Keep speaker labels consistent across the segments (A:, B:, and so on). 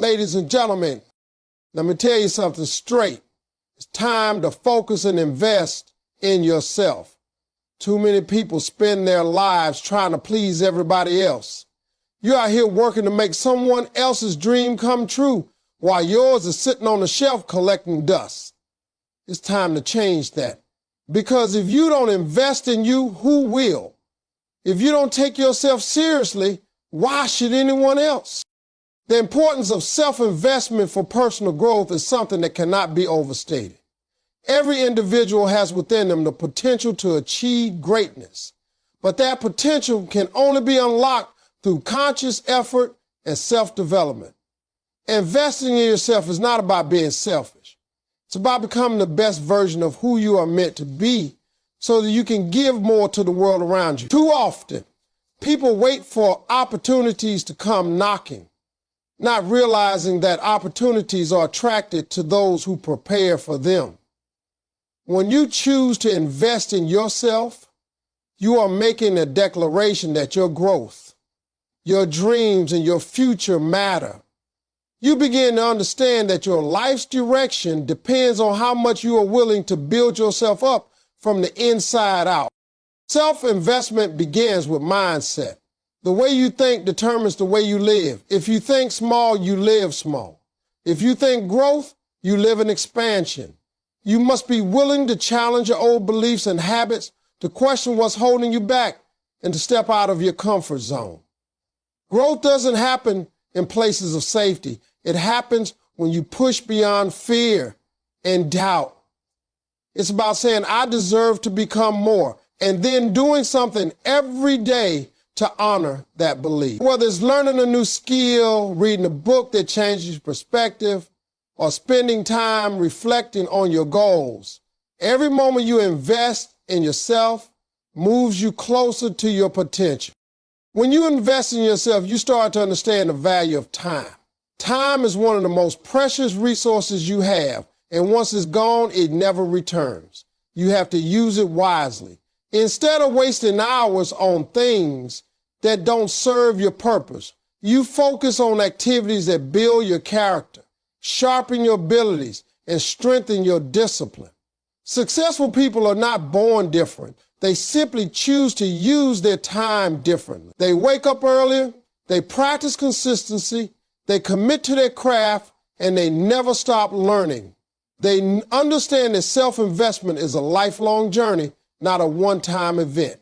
A: Ladies and gentlemen, let me tell you something straight. It's time to focus and invest in yourself. Too many people spend their lives trying to please everybody else. You're out here working to make someone else's dream come true while yours is sitting on the shelf collecting dust. It's time to change that. Because if you don't invest in you, who will? If you don't take yourself seriously, why should anyone else? The importance of self-investment for personal growth is something that cannot be overstated. Every individual has within them the potential to achieve greatness, but that potential can only be unlocked through conscious effort and self-development. Investing in yourself is not about being selfish. It's about becoming the best version of who you are meant to be so that you can give more to the world around you. Too often, people wait for opportunities to come knocking, not realizing that opportunities are attracted to those who prepare for them. When you choose to invest in yourself, you are making a declaration that your growth, your dreams, and your future matter. You begin to understand that your life's direction depends on how much you are willing to build yourself up from the inside out. Self-investment begins with mindset. The way you think determines the way you live. If you think small, you live small. If you think growth, you live in expansion. You must be willing to challenge your old beliefs and habits, to question what's holding you back, and to step out of your comfort zone. Growth doesn't happen in places of safety. It happens when you push beyond fear and doubt. It's about saying, I deserve to become more, and then doing something every day to honor that belief. Whether it's learning a new skill, reading a book that changes your perspective, or spending time reflecting on your goals, every moment you invest in yourself moves you closer to your potential. When you invest in yourself, you start to understand the value of time. Time is one of the most precious resources you have, and once it's gone, it never returns. You have to use it wisely. Instead of wasting hours on things that don't serve your purpose, you focus on activities that build your character, sharpen your abilities, and strengthen your discipline. Successful people are not born different. They simply choose to use their time differently. They wake up earlier, they practice consistency, they commit to their craft, and they never stop learning. They understand that self-investment is a lifelong journey, not a one-time event.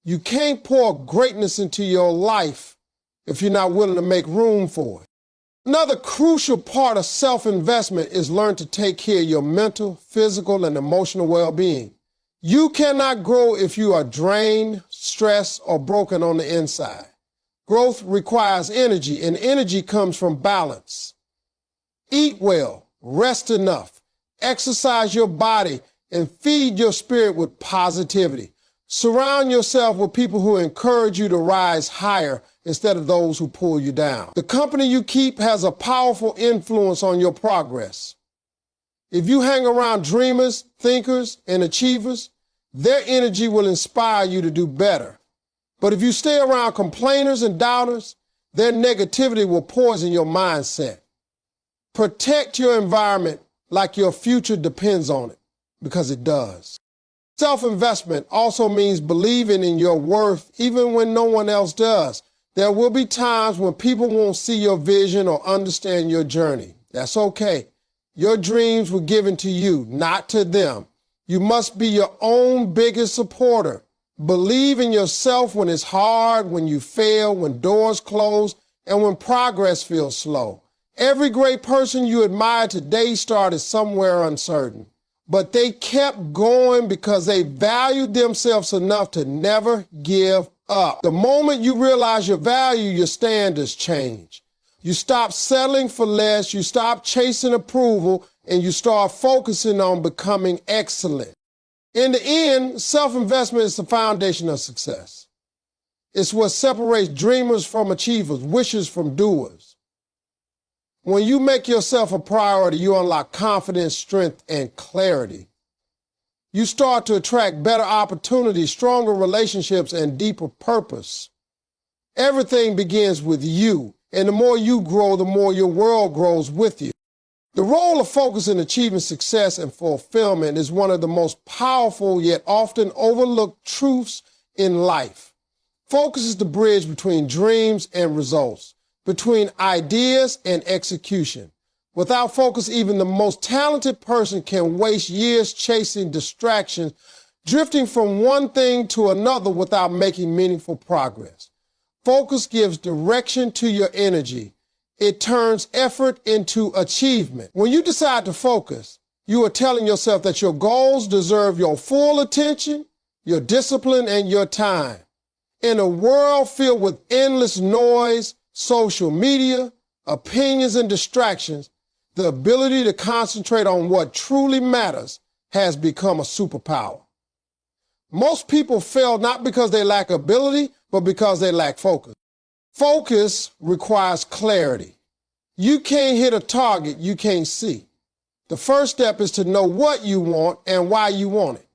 A: You can't pour greatness into your life if you're not willing to make room for it. Another crucial part of self-investment is learn to take care of your mental, physical, and emotional well-being. You cannot grow if you are drained, stressed, or broken on the inside. Growth requires energy, and energy comes from balance. Eat well, rest enough, exercise your body, and feed your spirit with positivity. Surround yourself with people who encourage you to rise higher instead of those who pull you down. The company you keep has a powerful influence on your progress. If you hang around dreamers, thinkers, and achievers, their energy will inspire you to do better. But if you stay around complainers and doubters, their negativity will poison your mindset. Protect your environment like your future depends on it, because it does. Self-investment also means believing in your worth even when no one else does. There will be times when people won't see your vision or understand your journey. That's okay. Your dreams were given to you, not to them. You must be your own biggest supporter. Believe in yourself when it's hard, when you fail, when doors close, and when progress feels slow. Every great person you admire today started somewhere uncertain, but they kept going because they valued themselves enough to never give up. The moment you realize your value, your standards change. You stop settling for less, you stop chasing approval, and you start focusing on becoming excellent. In the end, self-investment is the foundation of success. It's what separates dreamers from achievers, wishers from doers. When you make yourself a priority, you unlock confidence, strength, and clarity. You start to attract better opportunities, stronger relationships, and deeper purpose. Everything begins with you. And the more you grow, the more your world grows with you. The role of focus in achieving success and fulfillment is one of the most powerful yet often overlooked truths in life. Focus is the bridge between dreams and results, between ideas and execution. Without focus, even the most talented person can waste years chasing distractions, drifting from one thing to another without making meaningful progress. Focus gives direction to your energy. It turns effort into achievement. When you decide to focus, you are telling yourself that your goals deserve your full attention, your discipline, and your time. In a world filled with endless noise, social media, opinions, and distractions, the ability to concentrate on what truly matters has become a superpower. Most people fail not because they lack ability, but because they lack focus. Focus requires clarity. You can't hit a target you can't see. The first step is to know what you want and why you want it.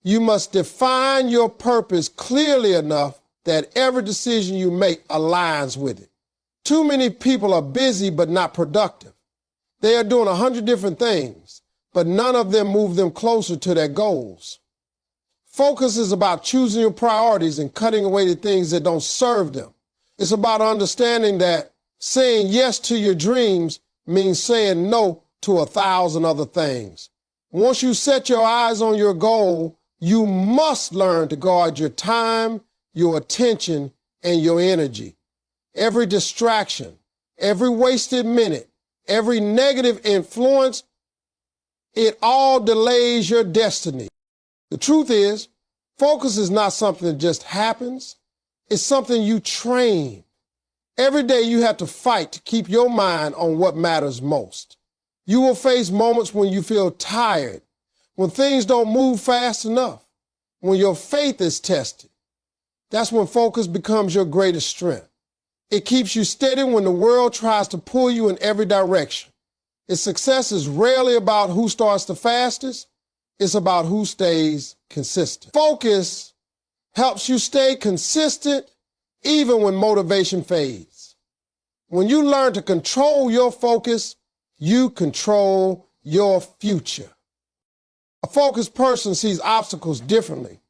A: You must define your purpose clearly enough that every decision you make aligns with it. Too many people are busy but not productive. They are doing 100 different things, but none of them move them closer to their goals. Focus is about choosing your priorities and cutting away the things that don't serve them. It's about understanding that saying yes to your dreams means saying no to 1,000 other things. Once you set your eyes on your goal, you must learn to guard your time, your attention, and your energy. Every distraction, every wasted minute, every negative influence, it all delays your destiny. The truth is, focus is not something that just happens. It's something you train. Every day you have to fight to keep your mind on what matters most. You will face moments when you feel tired, when things don't move fast enough, when your faith is tested. That's when focus becomes your greatest strength. It keeps you steady when the world tries to pull you in every direction. Its success is rarely about who starts the fastest. It's about who stays consistent. Focus helps you stay consistent even when motivation fades. When you learn to control your focus, you control your future. A focused person sees obstacles differently.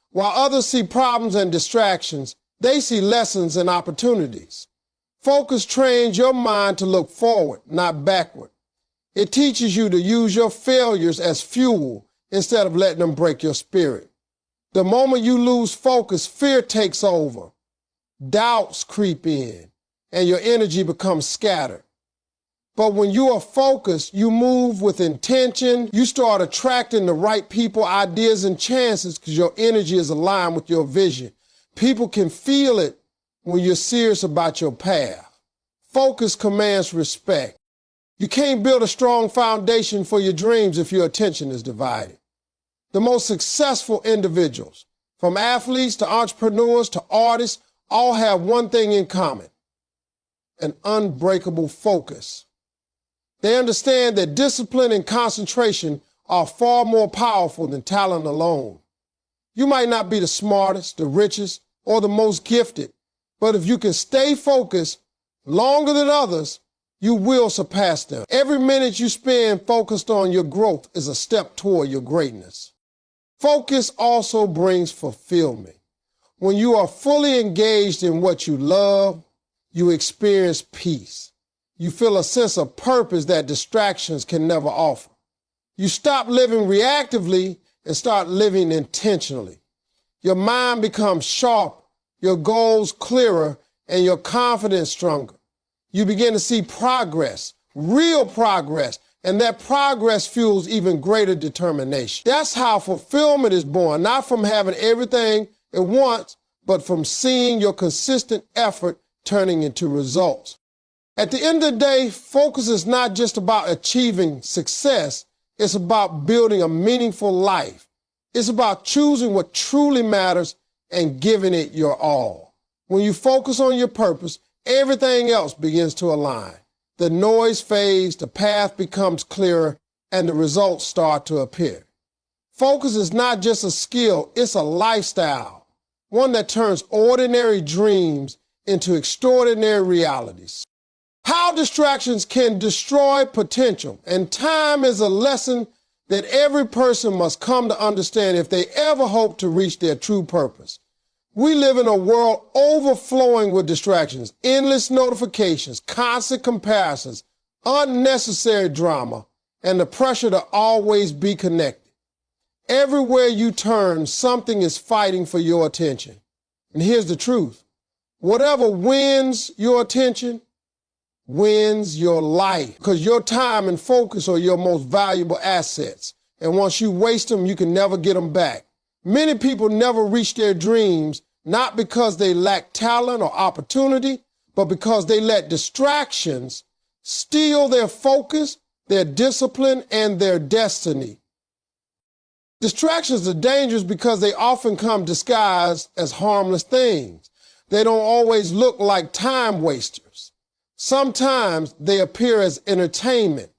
A: While others see problems and distractions, they see lessons and opportunities. Focus trains your mind to look forward, not backward. It teaches you to use your failures as fuel instead of letting them break your spirit. The moment you lose focus, fear takes over. Doubts creep in, and your energy becomes scattered. But when you are focused, you move with intention. You start attracting the right people, ideas, and chances because your energy is aligned with your vision. People can feel it when you're serious about your path. Focus commands respect. You can't build a strong foundation for your dreams if your attention is divided. The most successful individuals, from athletes to entrepreneurs to artists, all have one thing in common: an unbreakable focus. They understand that discipline and concentration are far more powerful than talent alone. You might not be the smartest, the richest, or the most gifted, but if you can stay focused longer than others, you will surpass them. Every minute you spend focused on your growth is a step toward your greatness. Focus also brings fulfillment. When you are fully engaged in what you love, you experience peace. You feel a sense of purpose that distractions can never offer. You stop living reactively and start living intentionally. Your mind becomes sharp, your goals clearer, and your confidence stronger. You begin to see progress, real progress, and that progress fuels even greater determination. That's how fulfillment is born, not from having everything at once, but from seeing your consistent effort turning into results. At the end of the day, focus is not just about achieving success. It's about building a meaningful life. It's about choosing what truly matters and giving it your all. When you focus on your purpose, everything else begins to align. The noise fades, the path becomes clearer, and the results start to appear. Focus is not just a skill, it's a lifestyle, one that turns ordinary dreams into extraordinary realities. How distractions can destroy potential, and time is a lesson that every person must come to understand if they ever hope to reach their true purpose. We live in a world overflowing with distractions, endless notifications, constant comparisons, unnecessary drama, and the pressure to always be connected. Everywhere you turn, something is fighting for your attention. And here's the truth. Whatever wins your attention wins your life, because your time and focus are your most valuable assets. And once you waste them, you can never get them back. Many people never reach their dreams, not because they lack talent or opportunity, but because they let distractions steal their focus, their discipline, and their destiny. Distractions are dangerous because they often come disguised as harmless things. They don't always look like time wasters. Sometimes they appear as entertainment,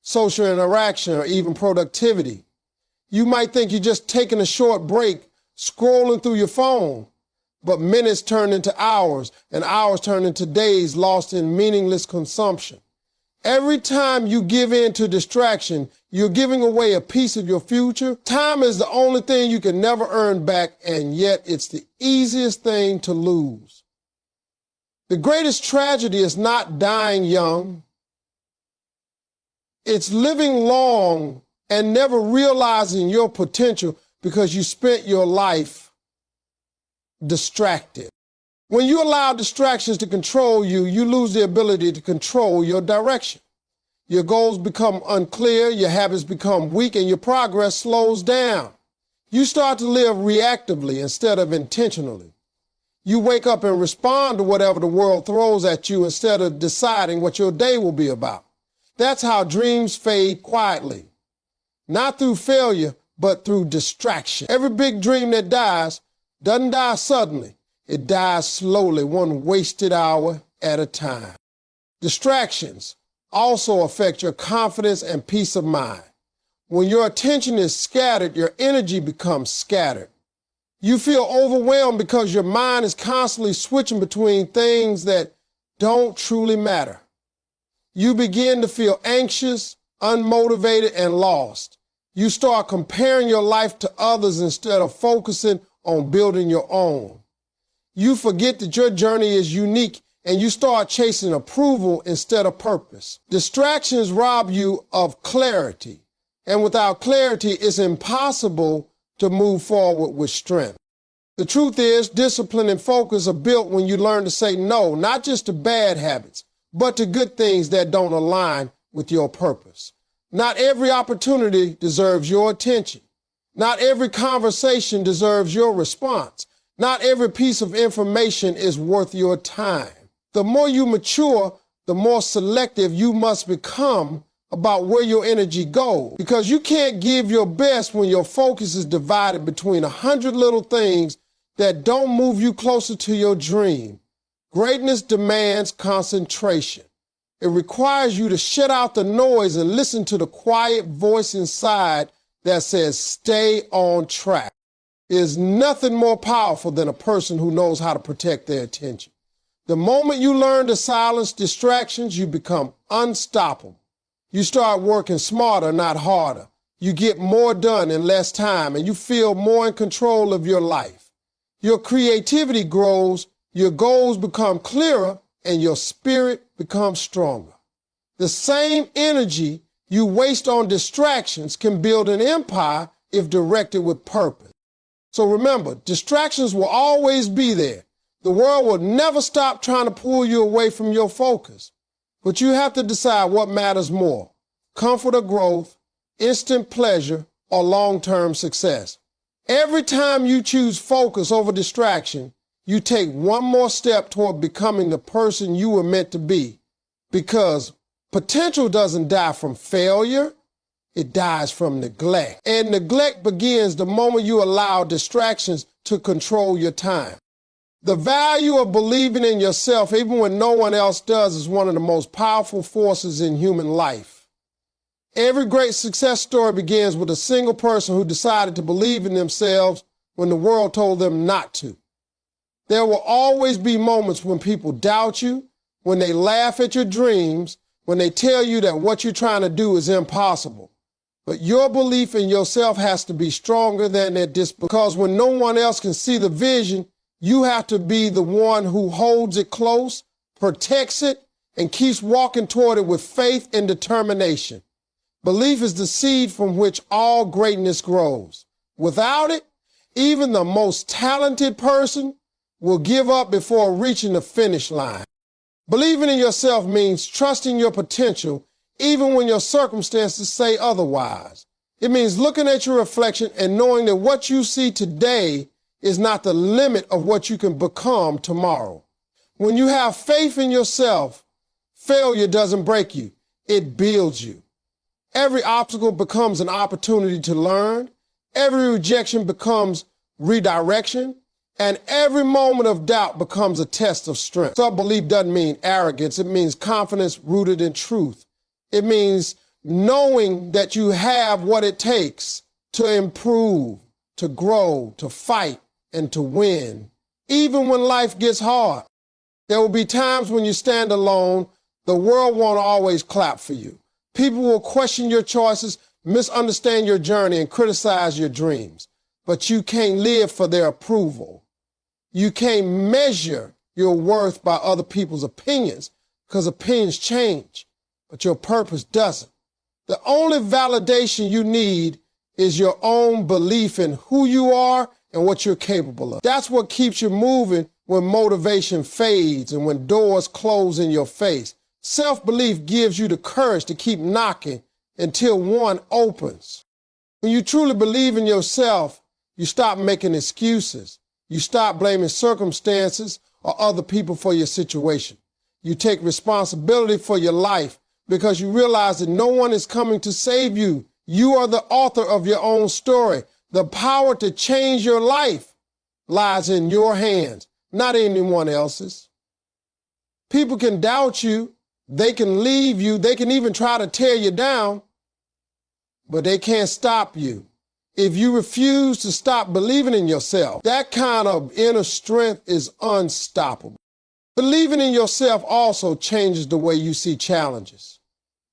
A: social interaction, or even productivity. You might think you're just taking a short break, scrolling through your phone, but minutes turn into hours, and hours turn into days lost in meaningless consumption. Every time you give in to distraction, you're giving away a piece of your future. Time is the only thing you can never earn back, and yet it's the easiest thing to lose. The greatest tragedy is not dying young. It's living long and never realizing your potential because you spent your life distracted. When you allow distractions to control you, you lose the ability to control your direction. Your goals become unclear, your habits become weak, and your progress slows down. You start to live reactively instead of intentionally. You wake up and respond to whatever the world throws at you instead of deciding what your day will be about. That's how dreams fade quietly. Not through failure, but through distraction. Every big dream that dies doesn't die suddenly. It dies slowly, one wasted hour at a time. Distractions also affect your confidence and peace of mind. When your attention is scattered, your energy becomes scattered. You feel overwhelmed because your mind is constantly switching between things that don't truly matter. You begin to feel anxious, unmotivated, and lost. You start comparing your life to others instead of focusing on building your own. You forget that your journey is unique and you start chasing approval instead of purpose. Distractions rob you of clarity, and without clarity, it's impossible to move forward with strength. The truth is, discipline and focus are built when you learn to say no, not just to bad habits, but to good things that don't align with your purpose. Not every opportunity deserves your attention. Not every conversation deserves your response. Not every piece of information is worth your time. The more you mature, the more selective you must become about where your energy goes, because you can't give your best when your focus is divided between 100 little things that don't move you closer to your dream. Greatness demands concentration. It requires you to shut out the noise and listen to the quiet voice inside that says, stay on track. There's nothing more powerful than a person who knows how to protect their attention. The moment you learn to silence distractions, you become unstoppable. You start working smarter, not harder. You get more done in less time, and you feel more in control of your life. Your creativity grows, your goals become clearer, and your spirit becomes stronger. The same energy you waste on distractions can build an empire if directed with purpose. So remember, distractions will always be there. The world will never stop trying to pull you away from your focus. But you have to decide what matters more, comfort or growth, instant pleasure, or long-term success. Every time you choose focus over distraction, you take one more step toward becoming the person you were meant to be. Because potential doesn't die from failure, it dies from neglect. And neglect begins the moment you allow distractions to control your time. The value of believing in yourself, even when no one else does, is one of the most powerful forces in human life. Every great success story begins with a single person who decided to believe in themselves when the world told them not to. There will always be moments when people doubt you, when they laugh at your dreams, when they tell you that what you're trying to do is impossible. But your belief in yourself has to be stronger than that, because when no one else can see the vision, you have to be the one who holds it close, protects it, and keeps walking toward it with faith and determination. Belief is the seed from which all greatness grows. Without it, even the most talented person will give up before reaching the finish line. Believing in yourself means trusting your potential even when your circumstances say otherwise. It means looking at your reflection and knowing that what you see today is not the limit of what you can become tomorrow. When you have faith in yourself, failure doesn't break you, it builds you. Every obstacle becomes an opportunity to learn. Every rejection becomes redirection. And every moment of doubt becomes a test of strength. Self-belief doesn't mean arrogance. It means confidence rooted in truth. It means knowing that you have what it takes to improve, to grow, to fight, and to win. Even when life gets hard, there will be times when you stand alone. The world won't always clap for you. People will question your choices, misunderstand your journey, and criticize your dreams. But you can't live for their approval. You can't measure your worth by other people's opinions, because opinions change, but your purpose doesn't. The only validation you need is your own belief in who you are and what you're capable of. That's what keeps you moving when motivation fades and when doors close in your face. Self-belief gives you the courage to keep knocking until one opens. When you truly believe in yourself, you stop making excuses. You stop blaming circumstances or other people for your situation. You take responsibility for your life because you realize that no one is coming to save you. You are the author of your own story. The power to change your life lies in your hands, not anyone else's. People can doubt you. They can leave you. They can even try to tear you down, but they can't stop you. If you refuse to stop believing in yourself, that kind of inner strength is unstoppable. Believing in yourself also changes the way you see challenges.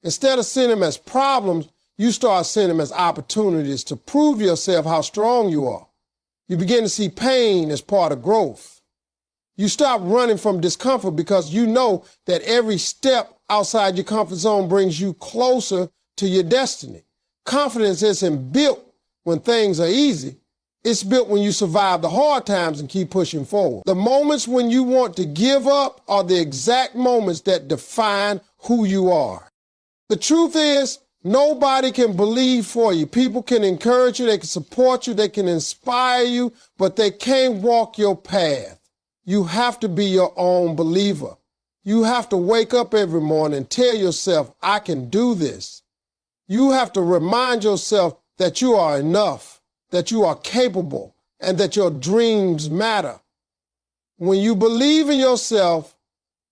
A: Instead of seeing them as problems, you start seeing them as opportunities to prove yourself how strong you are. You begin to see pain as part of growth. You stop running from discomfort because you know that every step outside your comfort zone brings you closer to your destiny. Confidence isn't built when things are easy. It's built when you survive the hard times and keep pushing forward. The moments when you want to give up are the exact moments that define who you are. The truth is, nobody can believe for you. People can encourage you, they can support you, they can inspire you, but they can't walk your path. You have to be your own believer. You have to wake up every morning and tell yourself, I can do this. You have to remind yourself that you are enough, that you are capable, and that your dreams matter. When you believe in yourself,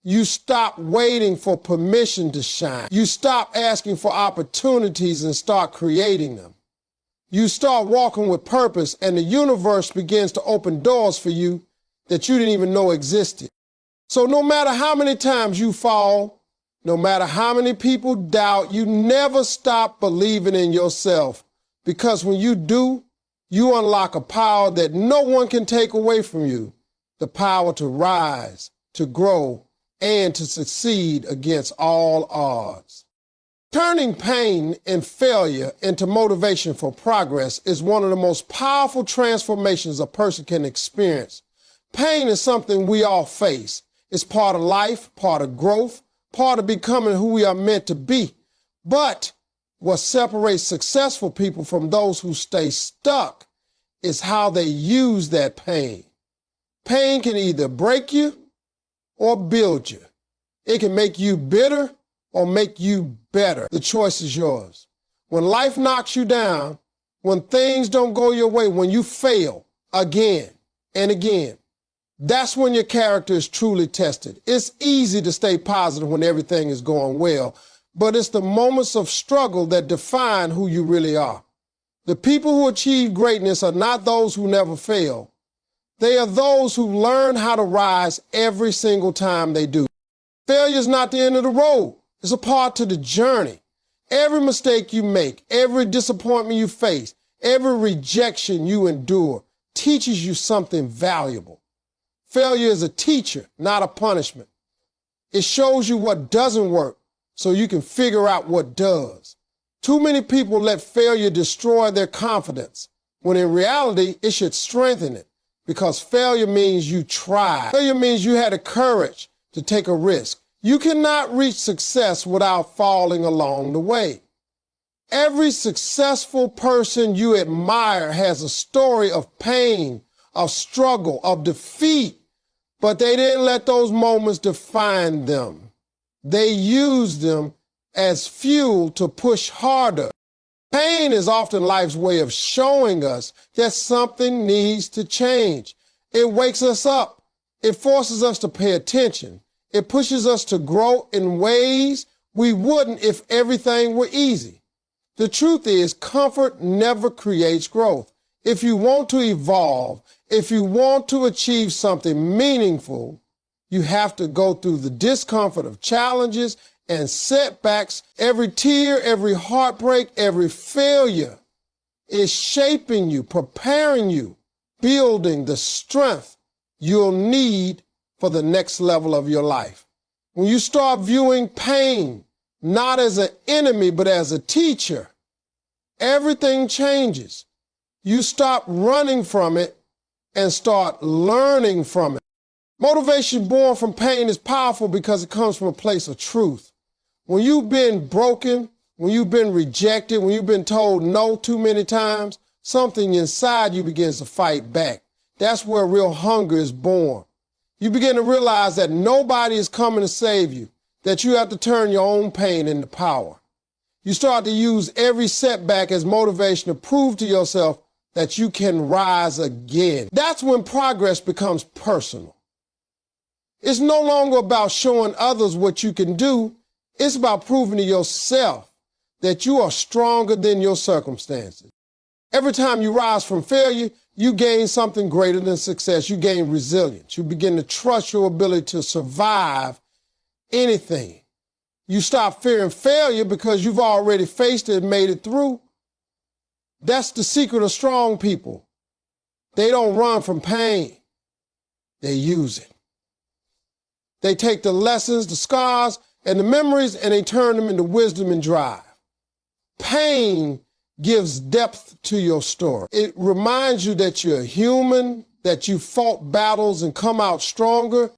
A: you stop waiting for permission to shine. You stop asking for opportunities and start creating them. You start walking with purpose, and the universe begins to open doors for you that you didn't even know existed. So no matter how many times you fall, no matter how many people doubt, you never stop believing in yourself. Because when you do, you unlock a power that no one can take away from you. The power to rise, to grow, and to succeed against all odds. Turning pain and failure into motivation for progress is one of the most powerful transformations a person can experience. Pain is something we all face. It's part of life, part of growth, part of becoming who we are meant to be. But what separates successful people from those who stay stuck is how they use that pain. Pain can either break you or build you. It can make you bitter or make you better. The choice is yours. When life knocks you down, when things don't go your way, when you fail again and again, that's when your character is truly tested. It's easy to stay positive when everything is going well, but it's the moments of struggle that define who you really are. The people who achieve greatness are not those who never fail, They are those who learn how to rise every single time they do. Failure is not the end of the road. It's a part to the journey. Every mistake you make, every disappointment you face, every rejection you endure teaches you something valuable. Failure is a teacher, not a punishment. It shows you what doesn't work so you can figure out what does. Too many people let failure destroy their confidence, when in reality, it should strengthen it, because failure means you tried. Failure means you had the courage to take a risk. You cannot reach success without falling along the way. Every successful person you admire has a story of pain, of struggle, of defeat, but they didn't let those moments define them. They used them as fuel to push harder. Pain is often life's way of showing us that something needs to change. It wakes us up. It forces us to pay attention. It pushes us to grow in ways we wouldn't if everything were easy. The truth is, comfort never creates growth. If you want to evolve, if you want to achieve something meaningful, you have to go through the discomfort of challenges and setbacks. Every tear, every heartbreak, every failure is shaping you, preparing you, building the strength you'll need for the next level of your life. When you start viewing pain not as an enemy, but as a teacher, everything changes. You stop running from it and start learning from it. Motivation born from pain is powerful because it comes from a place of truth. When you've been broken, when you've been rejected, when you've been told no too many times, something inside you begins to fight back. That's where real hunger is born. You begin to realize that nobody is coming to save you, that you have to turn your own pain into power. You start to use every setback as motivation to prove to yourself that you can rise again. That's when progress becomes personal. It's no longer about showing others what you can do. It's about proving to yourself that you are stronger than your circumstances. Every time you rise from failure, you gain something greater than success. You gain resilience. You begin to trust your ability to survive anything. You stop fearing failure because you've already faced it and made it through. That's the secret of strong people. They don't run from pain. They use it. They take the lessons, the scars, and the memories, and they turn them into wisdom and drive. Pain gives depth to your story. It reminds you that you're human, that you fought battles and come out stronger.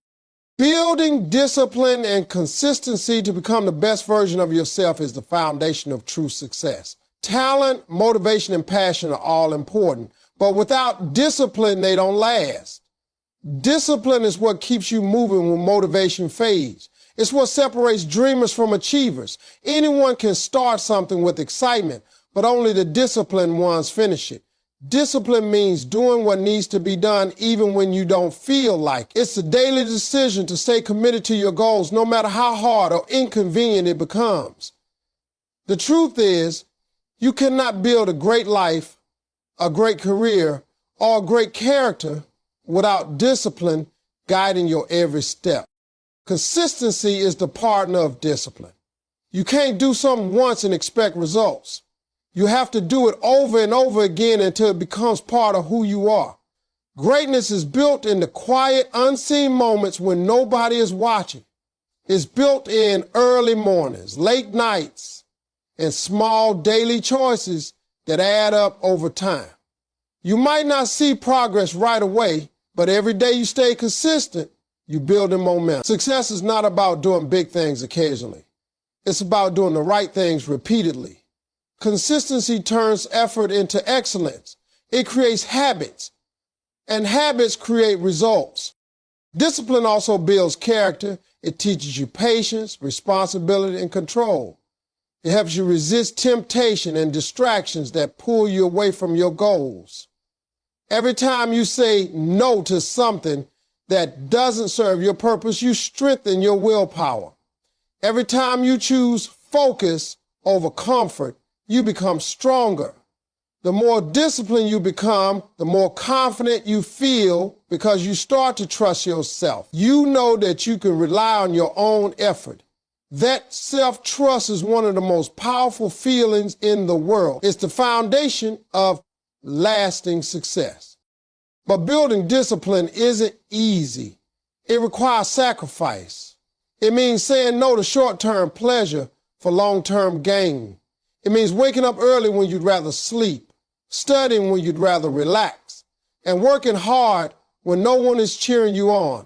A: Building discipline and consistency to become the best version of yourself is the foundation of true success. Talent, motivation, and passion are all important, but without discipline, they don't last. Discipline is what keeps you moving when motivation fades. It's what separates dreamers from achievers. Anyone can start something with excitement, but only the disciplined ones finish it. Discipline means doing what needs to be done even when you don't feel like it. It's a daily decision to stay committed to your goals no matter how hard or inconvenient it becomes. The truth is, you cannot build a great life, a great career, or a great character without discipline guiding your every step. Consistency is the partner of discipline. You can't do something once and expect results. You have to do it over and over again until it becomes part of who you are. Greatness is built in the quiet, unseen moments when nobody is watching. It's built in early mornings, late nights, and small daily choices that add up over time. You might not see progress right away, but every day you stay consistent, you build in momentum. Success is not about doing big things occasionally. It's about doing the right things repeatedly. Consistency turns effort into excellence. It creates habits, and habits create results. Discipline also builds character. It teaches you patience, responsibility, and control. It helps you resist temptation and distractions that pull you away from your goals. Every time you say no to something that doesn't serve your purpose, you strengthen your willpower. Every time you choose focus over comfort, you become stronger. The more disciplined you become, the more confident you feel because you start to trust yourself. You know that you can rely on your own effort. That self-trust is one of the most powerful feelings in the world. It's the foundation of lasting success. But building discipline isn't easy. It requires sacrifice. It means saying no to short-term pleasure for long-term gain. It means waking up early when you'd rather sleep, studying when you'd rather relax, and working hard when no one is cheering you on.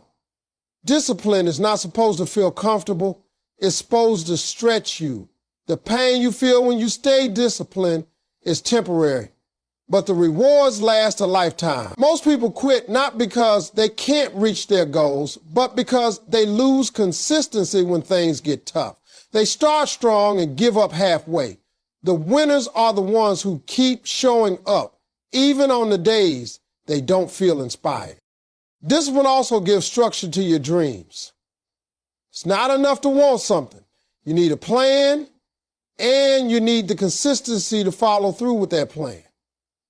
A: Discipline is not supposed to feel comfortable. It's supposed to stretch you. The pain you feel when you stay disciplined is temporary, but the rewards last a lifetime. Most people quit not because they can't reach their goals, but because they lose consistency when things get tough. They start strong and give up halfway. The winners are the ones who keep showing up, even on the days they don't feel inspired. Discipline also gives structure to your dreams. It's not enough to want something. You need a plan, and you need the consistency to follow through with that plan.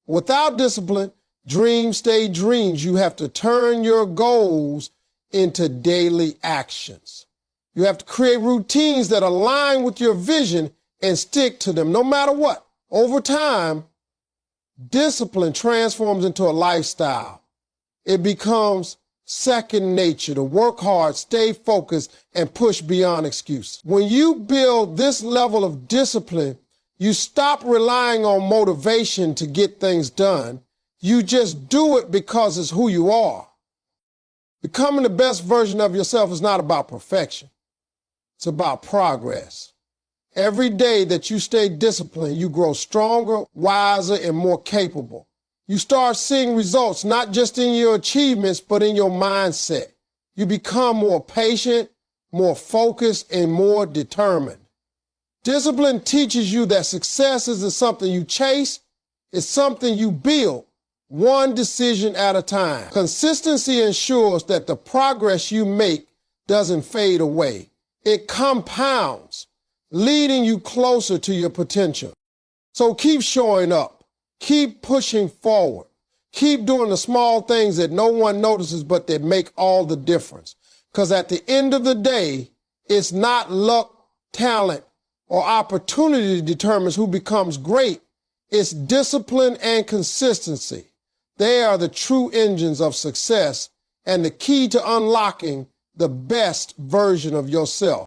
A: Without discipline, dreams stay dreams. You have to turn your goals into daily actions. You have to create routines that align with your vision and stick to them no matter what. Over time, discipline transforms into a lifestyle. It becomes second nature to work hard, stay focused, and push beyond excuses. When you build this level of discipline, you stop relying on motivation to get things done. You just do it because it's who you are. Becoming the best version of yourself is not about perfection. It's about progress. Every day that you stay disciplined, you grow stronger, wiser, and more capable. You start seeing results not just in your achievements, but in your mindset. You become more patient, more focused, and more determined. Discipline teaches you that success isn't something you chase, it's something you build, one decision at a time. Consistency ensures that the progress you make doesn't fade away. It compounds, leading you closer to your potential. So keep showing up. Keep pushing forward. Keep doing the small things that no one notices but that make all the difference. Because at the end of the day, it's not luck, talent, or opportunity determines who becomes great. It's discipline and consistency. They are the true engines of success and the key to unlocking the best version of yourself.